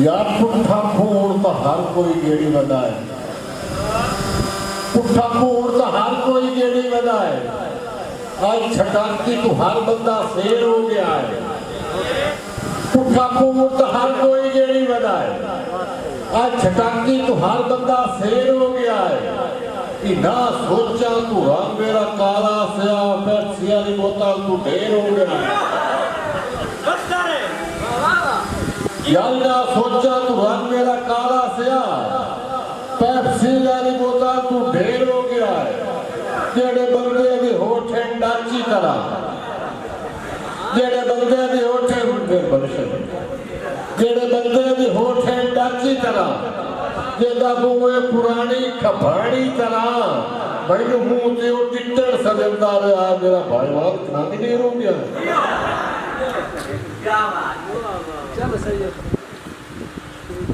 यार पुट्ठा खून तो हर कोई गेड़ी वधाए, पुट्ठा खून तो हर कोई गेड़ी वधाए। आज छटाकी तो हर बंदा शेर हो गया है। पुट्ठा खून तो हर कोई गेड़ी वधाए। आज छटाकी तो हर बंदा शेर हो गया है। कि ना सोचा तू रंग मेरा काला सिया पेप्सी वाली बोतल तू ढेर हो गया है। यार ना सोचा तू रंग मेरा काला सिया पेप्सी वाली बोतल तू ढेर हो गया है। जेड़े बंदे भी होठे डाची तरह, जेड़े बंदे भी होठे जेड़े बंदे भी होठे डाची तरह, जेदा बूए पुरानी खपाड़ी तरह मैनू मुंह ते ओ टिट्टर सजदा रहा। मेरा भाईवाल इतना भी देर हो गया।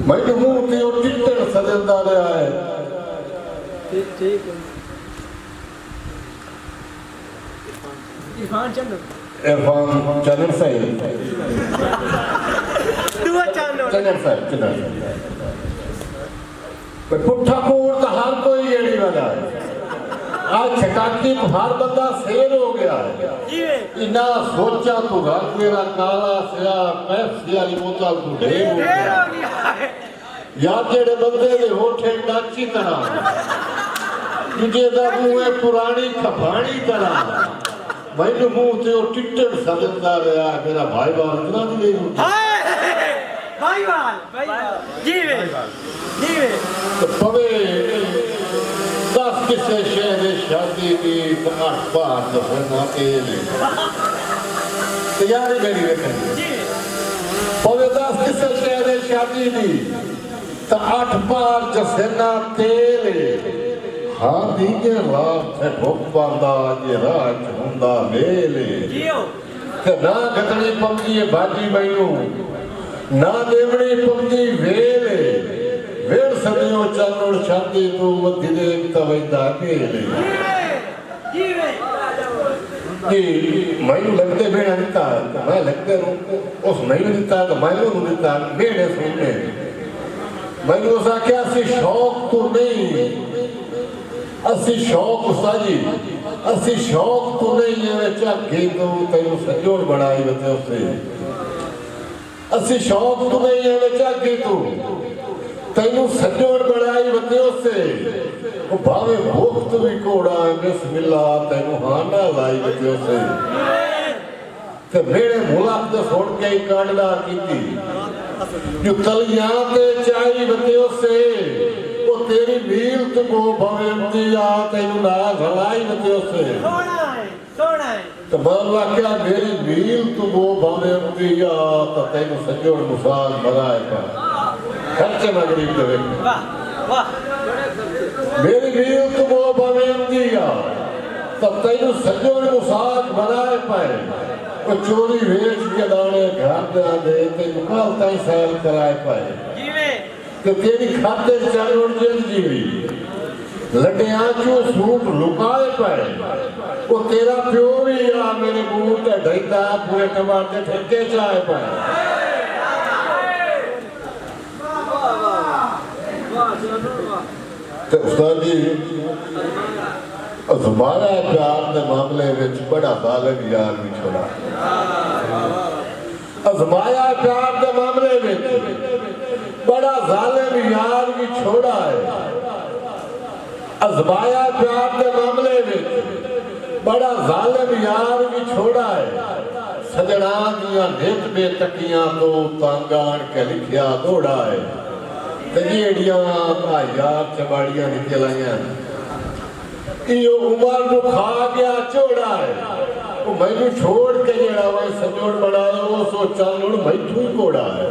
मैनू मुंह ते ओ टिट्टर सजदा रहा है। इरफान चैनल साहिब चैनल साहिब पुट्ठा खून तो हर कोई गेड़ी वाला है। आज छटाकी तो हर बंदा शेर हो गया है। इना सोचा तू रंग मेरा काला सिया पेप्सी वाली बोतल तू ढेर हो गया है। यार जेड़े बंदे दे होठे डाची तरह, जेदा मुंह पुरानी खपानी तरह, मैनू मुंह ते ओ टिट्टर सजदा रहा। मेरा भाईवाल इतना भी नहीं होता। तो पवे 10 किसे शहर शादी की 8 बार दफना तैयारी मेरी वेखनी। पवे 10 किसे शहर शादी की तो 8 बार जसना तेल। हाँ दीजे रात से भुख पांदा ये रात हुंदा मेले। ना गतनी पमदी भाजी मैनू ना देवनी पमदी वेले। वेड़ सदियों चानों शादी तू वधी दे तवैदा केले। कि मैनू लगते बेड़ा दिता मैं लगते उस मैनू दिता तो मैनू दिता बेड़े सुनने। मैनू उस आख्या असी शौक तू नहीं, असी शौक साजी असी शौक तू नहीं है झाके तू तेनू सजोड़ बनाई बते उससे। असी शौक तू नहीं है झाके तू तेनू सजोड़ बनाई बते उससे। वो भावे भुख तू भी घोड़ा बिस्मिल्लाह तेनू हाना लाई बते उससे। ते मेरे मुलाक ते छोड़ के ही कांडा कीती जो तलियां ते चाई बते उससे। वो तेरी मील तू को भावे दिया तेनू ना घलाई बते उससे। तो बाबा क्या मेरी मील तू को भावे दिया तो तेनू सजोड़ मुसाल बनाए पर खर्चे ना गरीब दे। मेरी मील तू को भावे दिया तो तेनू सजोड़ मुसाल बनाए पाए। वो चोरी वेच के दाने घर दे तेनू कल ताई सैल कराए पाए। तो तेरी खाते चढ़ जेल जीवी लड्डियां चो सूट लुकाए पाए। वो तेरा प्यो भी आ मेरे बूट ढैता पूरे टमाटर ठेके चाहे पाए। तो उस्ताद जी अजमाया प्यार के मामले में बड़ा जालिम यार भी छोड़ा। अजमाया प्यार के मामले में बड़ा जालिम यार भी छोड़ा है। अजमाया प्यार के मामले में बड़ा जालिम यार भी छोड़ा है। सजना दियां नित बेतकियां तो तांगान के लिखिया दौड़ा है। जेड़ियां यार चबाड़ियां निकल आईयां यो उमर नू खा गया चोड़ा है। वो मैनू छोड़ के जेड़ा वा सजोड़ बनाया वो सोचा मैथू ही घोड़ा है।